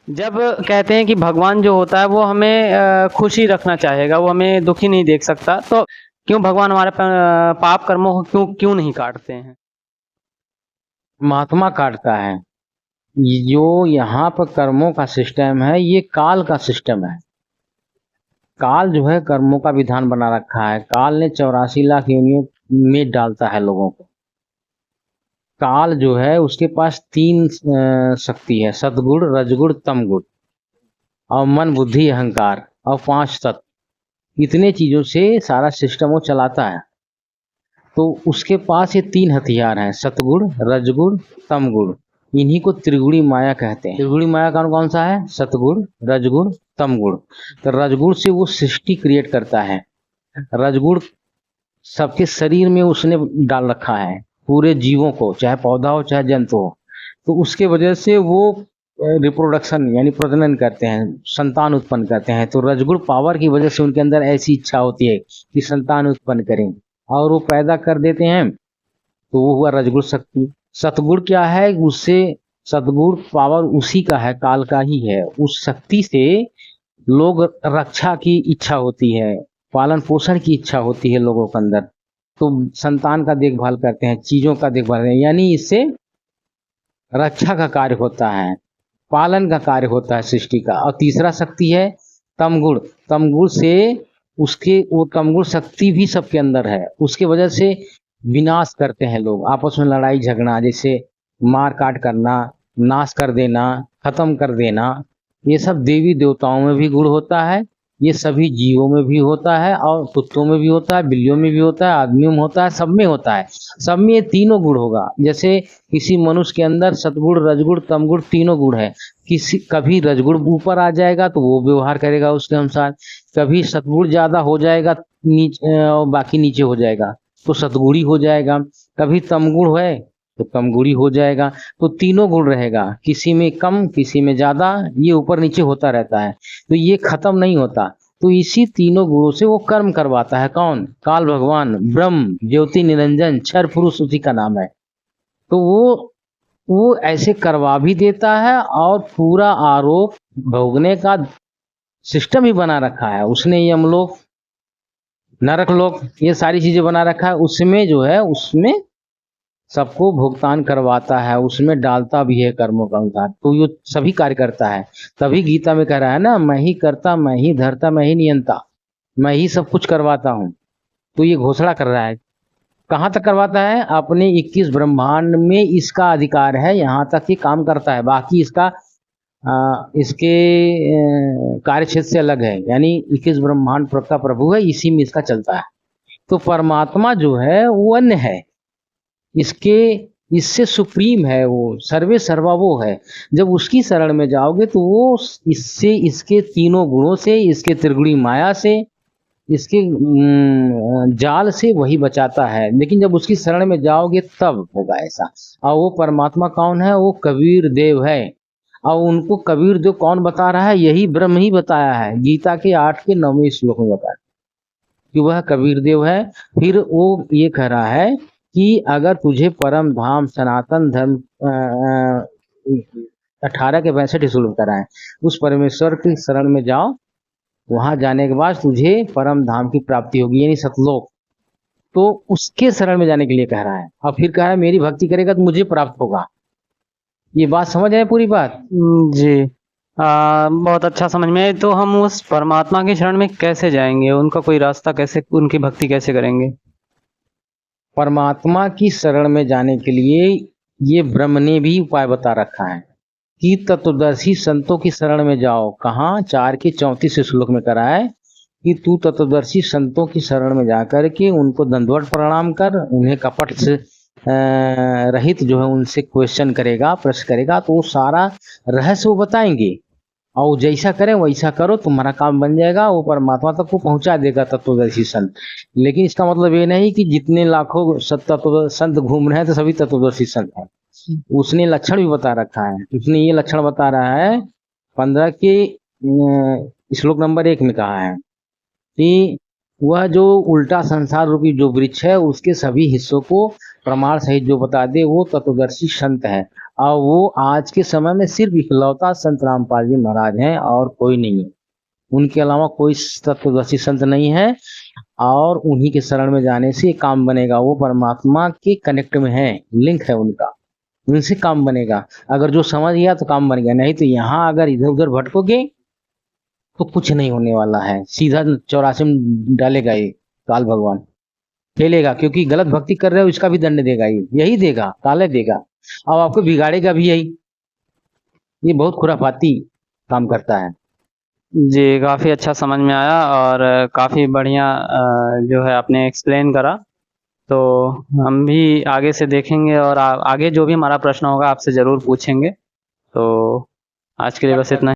जब कहते हैं कि भगवान जो होता है वो हमें खुशी रखना चाहेगा, वो हमें दुखी नहीं देख सकता, तो क्यों भगवान हमारे पाप कर्मों को क्यों क्यों नहीं काटते हैं? महात्मा काटता है। जो यहाँ पर कर्मों का सिस्टम है ये काल का सिस्टम है। काल जो है कर्मों का विधान बना रखा है। काल ने 84 लाख योनियों में डालता है लोगों को। काल जो है उसके पास तीन शक्ति है, सतगुण, रजगुण, तमगुण, और मन, बुद्धि, अहंकार, और 5 तत्व। इतने चीजों से सारा सिस्टम वो चलाता है। तो उसके पास ये तीन हथियार हैं, सतगुण, रजगुण, तमगुण। इन्हीं को त्रिगुणी माया कहते हैं। त्रिगुणी माया कौन कौन सा है? सतगुण, रजगुण, तमगुण। तो रजगुण से वो सृष्टि क्रिएट करता है। रजगुण सबके शरीर में उसने डाल रखा है, पूरे जीवों को, चाहे पौधा हो चाहे जंतु हो। तो उसके वजह से वो रिप्रोडक्शन यानी प्रजनन करते हैं, संतान उत्पन्न करते हैं। तो रजगुण पावर की वजह से उनके अंदर ऐसी इच्छा होती है कि संतान उत्पन्न करें, और वो पैदा कर देते हैं। तो वो हुआ रजगुण शक्ति। सतगुण क्या है? उससे सतगुण पावर उसी का है, काल का ही है। उस शक्ति से लोग रक्षा की इच्छा होती है, पालन पोषण की इच्छा होती है लोगों के अंदर। तो संतान का देखभाल करते हैं, चीजों का देखभाल करते हैं, यानी इससे रक्षा का कार्य होता है, पालन का कार्य होता है सृष्टि का। और तीसरा शक्ति है तमगुण। तमगुण से उसके वो तमगुण शक्ति भी सबके अंदर है। उसके वजह से विनाश करते हैं लोग, आपस में लड़ाई झगड़ा, जैसे मार काट करना, नाश कर देना, खत्म कर देना। ये सब देवी देवताओं में भी गुण होता है, ये सभी जीवों में भी होता है, और कुत्तों में भी होता है, बिल्लियों में भी होता है, आदमियों में होता है, सब में होता है। सब में ये तीनों गुण होगा। जैसे किसी मनुष्य के अंदर सतगुण, रजगुण, तमगुण तीनों गुण है। किसी कभी रजगुण ऊपर आ जाएगा तो वो व्यवहार करेगा उसके अनुसार, कभी सतगुण ज्यादा हो जाएगा नीचे और बाकी नीचे हो जाएगा तो सतगुणी हो जाएगा, कभी तमगुण है तो कमगुणी हो जाएगा। तो तीनों गुण रहेगा, किसी में कम किसी में ज्यादा, ये ऊपर नीचे होता रहता है। तो ये खत्म नहीं होता। तो इसी तीनों गुणों से वो कर्म करवाता है। कौन? काल भगवान, ब्रह्म ज्योति निरंजन, क्षर पुरुष उसी का नाम है। तो वो ऐसे करवा भी देता है, और पूरा आरोप भोगने का सिस्टम ही बना रखा है उसने। यमलोक, नरक लोक, ये सारी चीजें बना रखा है। उसमें जो है उसमें सबको भुगतान करवाता है, उसमें डालता भी है कर्मों का अनुसार। तो ये सभी कार्य करता है। तभी गीता में कह रहा है ना, मैं ही करता, मैं ही धरता, मैं ही नियंता, मैं ही सब कुछ करवाता हूँ। तो ये घोषणा कर रहा है। कहाँ तक करवाता है? अपने 21 ब्रह्मांड में इसका अधिकार है, यहाँ तक ही काम करता है। बाकी इसका इसके कार्य क्षेत्र से अलग है, यानी 21 ब्रह्मांड का प्रभु है, इसी में इसका चलता है। तो परमात्मा जो है वो अन्य है, इसके इससे सुप्रीम है, वो सर्वे सर्वा वो है। जब उसकी शरण में जाओगे तो वो इससे, इसके तीनों गुणों से, इसके त्रिगुणी माया से, इसके जाल से वही बचाता है। लेकिन जब उसकी शरण में जाओगे तब होगा ऐसा। और वो परमात्मा कौन है? वो कबीर देव है। और उनको कबीर देव कौन बता रहा है? यही ब्रह्म ही बताया है, गीता के 8 के 9वें श्लोक में बताया कि वह कबीर देव है। फिर वो ये कह रहा है कि अगर तुझे परम धाम सनातन धर्म 18 के 62 श्लोक कराए, उस परमेश्वर की शरण में जाओ, वहां जाने के बाद तुझे परम धाम की प्राप्ति होगी, यानी सतलोक। तो उसके शरण में जाने के लिए कह रहा है। और फिर कहा है मेरी भक्ति करेगा तो मुझे प्राप्त होगा। ये बात समझ आए पूरी बात? जी। बहुत अच्छा समझ में आया। तो हम उस परमात्मा की शरण में कैसे जाएंगे? उनका कोई रास्ता कैसे, उनकी भक्ति कैसे करेंगे? परमात्मा की शरण में जाने के लिए ये ब्रह्म ने भी उपाय बता रखा है कि तत्वदर्शी संतों की शरण में जाओ। कहाँ? 4 के 34 श्लोक में करा है कि तू तत्वदर्शी संतों की शरण में जाकर के उनको दंडवत प्रणाम कर, उन्हें कपट से रहित जो है उनसे क्वेश्चन करेगा, प्रश्न करेगा, तो वो सारा रहस्य वो बताएंगे। और जैसा करें वैसा करो, तुम्हारा काम बन जाएगा, वो परमात्मा तक को पहुंचा देगा तत्वदर्शी संत। लेकिन इसका मतलब ये नहीं कि जितने लाखों तत्व संत घूम रहे हैं तो सभी तत्वदर्शी संत हैं। उसने लक्षण भी बता रखा है। उसने ये लक्षण बता रहा है 15 के श्लोक नंबर 1 में कहा है कि वह जो उल्टा संसार रूपी जो वृक्ष है उसके सभी हिस्सों को प्रमाण सहित जो बता दे वो तत्वदर्शी संत है। और वो आज के समय में सिर्फ इकलौता संत रामपाल जी महाराज हैं और कोई नहीं है। उनके अलावा कोई तत्वदर्शी संत नहीं है और उन्हीं के शरण में जाने से काम बनेगा। वो परमात्मा के कनेक्ट में है, लिंक है उनका, उनसे काम बनेगा। अगर जो समझ गया तो काम बन गया, नहीं तो यहाँ अगर इधर उधर भटकोगे तो कुछ नहीं होने वाला है। सीधा 84 में डालेगा ये काल भगवान, खेलेगा, क्योंकि गलत भक्ति कर रहे हो इसका भी दंड देगा, ये यही देगा, काले देगा। अब आपको बिगाड़ेगा भी यही। ये बहुत खुराफाती काम करता है। जी, काफ़ी अच्छा समझ में आया और काफ़ी बढ़िया जो है आपने एक्सप्लेन करा। तो हम भी आगे से देखेंगे और आगे जो भी हमारा प्रश्न होगा आपसे ज़रूर पूछेंगे। तो आज के लिए बस इतना ही।